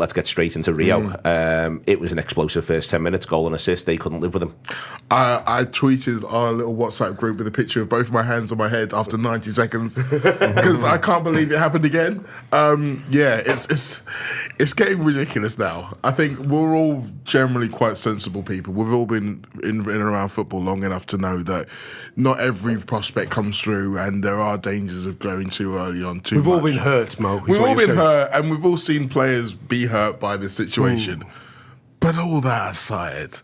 let's get straight into Rio. It was an explosive first 10 minutes, goal and assist. They couldn't live with him. I tweeted our little WhatsApp group with a picture of both my hands on my head after 90 seconds because I can't believe it happened again. It's getting ridiculous now. I think we're all generally quite sensible people. We've all been in and around football long enough to know that not every prospect comes through, and there are dangers of going too early on. We've all been hurt, Mo. We've all been hurt, and we've all seen players be hurt by this situation. But all that aside,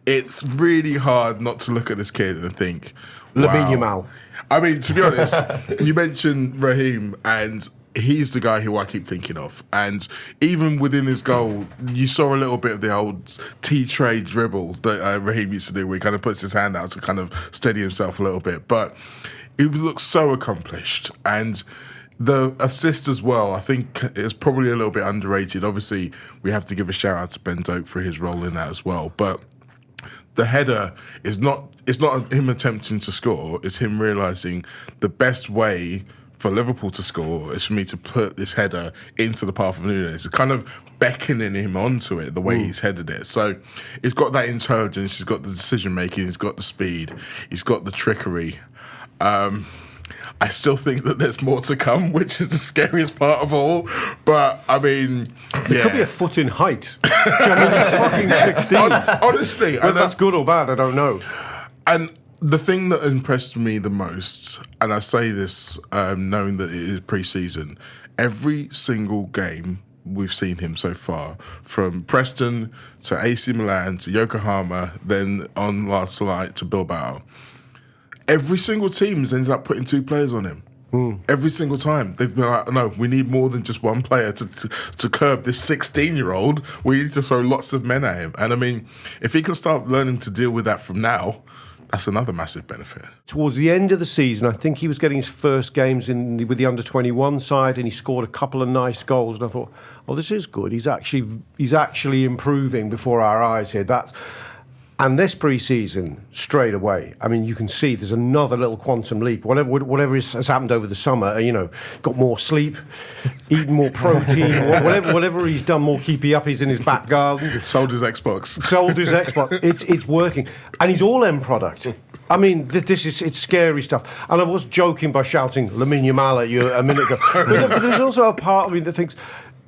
it's really hard not to look at this kid and think, Lamine Yamal. I mean, to be honest, you mentioned Raheem, and he's the guy who I keep thinking of. And even within his goal, you saw a little bit of the old T-Tray dribble that Raheem used to do, where he kind of puts his hand out to kind of steady himself a little bit. But he looks so accomplished. And the assist as well, I think, is probably a little bit underrated. Obviously, we have to give a shout out to Ben Doak for his role in that as well. But the header is it's not him attempting to score, it's him realising the best way for Liverpool to score is for me to put this header into the path of Nunes. It's kind of beckoning him onto it, the way he's headed it. So he's got that intelligence, he's got the decision-making, he's got the speed, he's got the trickery. I still think that there's more to come, which is the scariest part of all. But, I mean, It could be a foot in height. I mean, he's fucking 16. Honestly. Whether that's good or bad, I don't know. And the thing that impressed me the most, and I say this knowing that it is pre-season, every single game we've seen him so far, from Preston to AC Milan to Yokohama, then on last night to Bilbao, every single team has ended up putting two players on him. Every single time. They've been like, no, we need more than just one player to curb this 16-year-old. We need to throw lots of men at him. And I mean, if he can start learning to deal with that from now, that's another massive benefit. Towards the end of the season, I think he was getting his first games with the under-21 side, and he scored a couple of nice goals. And I thought, oh, this is good. He's actually improving before our eyes here. And this pre-season, straight away, I mean, you can see there's another little quantum leap. Whatever has happened over the summer, got more sleep, eaten more protein, whatever he's done, more keepy uppies in his back garden. Sold his Xbox. It's working. And he's all end product. I mean, it's scary stuff. And I was joking by shouting Lamine Yamal at you a minute ago. But there's also a part of me that thinks,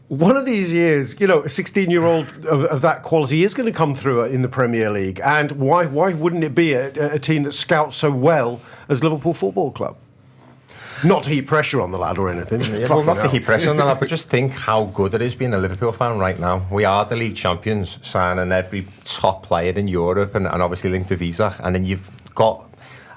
one of these years, a 16-year-old of that quality is going to come through in the Premier League. And why wouldn't it be a team that scouts so well as Liverpool Football Club? Not to heap pressure on the lad or anything. Not to heap pressure on the lad, but just think how good it is being a Liverpool fan right now. We are the league champions, signing every top player in Europe and obviously linked to Visa. And then you've got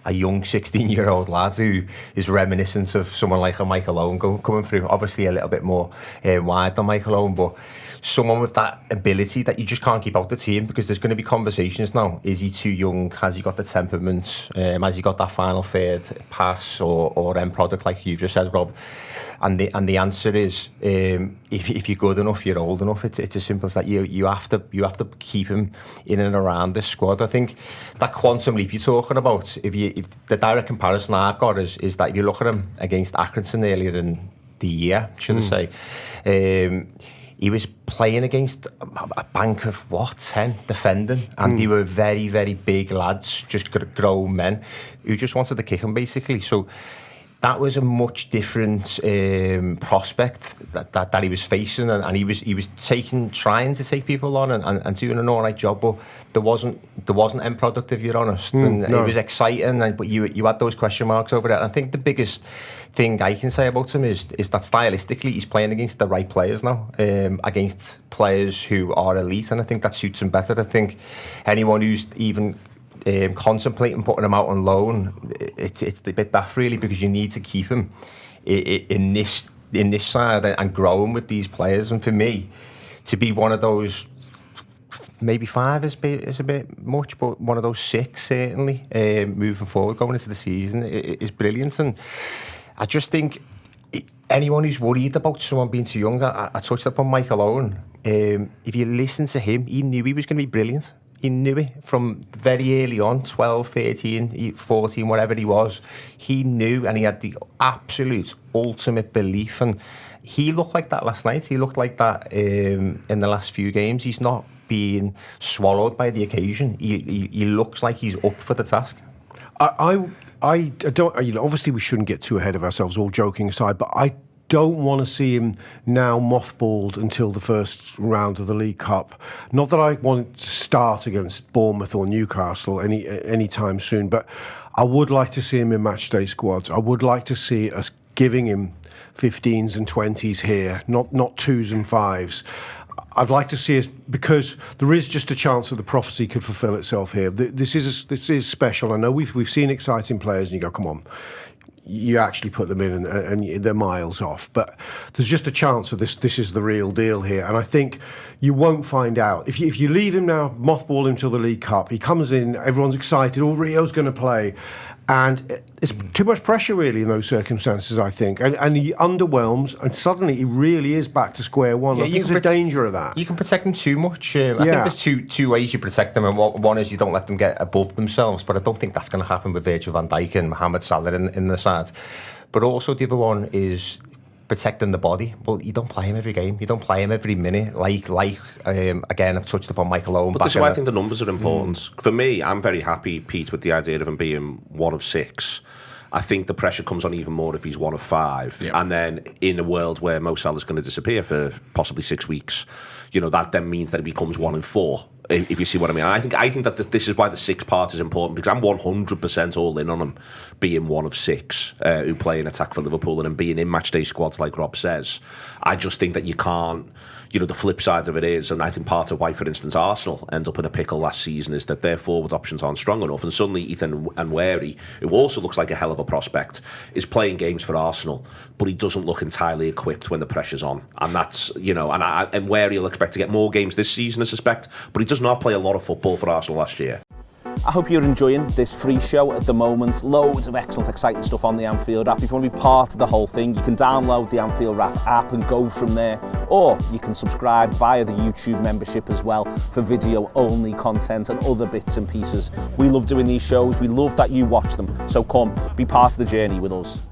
a young 16-year-old lad who is reminiscent of someone like a Michael Owen coming through. Obviously a little bit more wide than Michael Owen, but someone with that ability that you just can't keep out the team, because there's going to be conversations now. Is he too young? Has he got the temperament? Has he got that final third pass or end product like you've just said, Rob? And the answer is, if you're good enough, you're old enough. It's as simple as that. You have to keep him in and around this squad. I think that quantum leap you're talking about, if the direct comparison I've got is that if you look at him against Accrington earlier in the year, should I say, he was playing against a bank of 10 defending, and they were very, very big lads, just grown men who just wanted to kick him basically. So that was a much different prospect that he was facing, and he was trying to take people on and doing an all right job, but there wasn't end product, if you're honest. It was exciting, but you had those question marks over it. And I think the biggest thing I can say about him is that stylistically he's playing against the right players now, against players who are elite, and I think that suits him better. I think anyone who's even contemplating putting him out on loan, it's a bit daft really, because you need to keep him in this side and growing with these players. And for me, to be one of those, maybe 5 is a bit much, but one of those 6 certainly, moving forward, going into the season, is brilliant. And I just think anyone who's worried about someone being too young, I touched upon Michael Owen. If you listen to him, he knew he was going to be brilliant. He knew it from very early on, 12, 13, 14, whatever he was. He knew, and he had the absolute ultimate belief. And he looked like that last night. He looked like that in the last few games. He's not being swallowed by the occasion. He looks like he's up for the task. I don't. Obviously, we shouldn't get too ahead of ourselves. All joking aside, but I don't want to see him now mothballed until the first round of the League Cup. Not that I want to start against Bournemouth or Newcastle any time soon, but I would like to see him in matchday squads. I would like to see us giving him 15s and 20s here, not 2s and 5s. I'd like to see us, because there is just a chance that the prophecy could fulfil itself here. This is special. I know we've seen exciting players, and you go, come on, you actually put them in, and they're miles off. But there's just a chance that this is the real deal here, and I think you won't find out if you leave him now, mothball him till the League Cup. He comes in, everyone's excited. Oh, Rio's going to play. And it's too much pressure, really, in those circumstances, I think. And he underwhelms, and suddenly he really is back to square one. I think there's a danger of that. You can protect them too much. I think there's two ways you protect them, and one is you don't let them get above themselves, but I don't think that's going to happen with Virgil van Dijk and Mohamed Salah in the side. But also the other one is protecting the body. Well, you don't play him every game. You don't play him every minute. Again, I've touched upon Michael Owen. But this is why I think the numbers are important. For me, I'm very happy, Pete, with the idea of him being 1 of 6. I think the pressure comes on even more if he's 1 of 5. Yep. And then in a world where Mo Salah's going to disappear for possibly 6 weeks, that then means that it becomes 1 and 4. If you see what I mean. And I think that this is why the 6 part is important, because I'm 100% all in on him being 1 of 6 who play in attack for Liverpool, and him being in matchday squads like Rob says. I just think that you can't, the flip side of it is, and I think part of why, for instance, Arsenal end up in a pickle last season is that their forward options aren't strong enough, and suddenly Ethan Nwaneri, who also looks like a hell of a prospect, is playing games for Arsenal, but he doesn't look entirely equipped when the pressure's on, and that's, and Nwaneri will expect to get more games this season, I suspect, but he does not play a lot of football for Arsenal last year. I hope you're enjoying this free show at the moment. Loads of excellent, exciting stuff on the Anfield app. If you want to be part of the whole thing, you can download the Anfield app and go from there. Or you can subscribe via the YouTube membership as well for video-only content and other bits and pieces. We love doing these shows. We love that you watch them. So come, be part of the journey with us.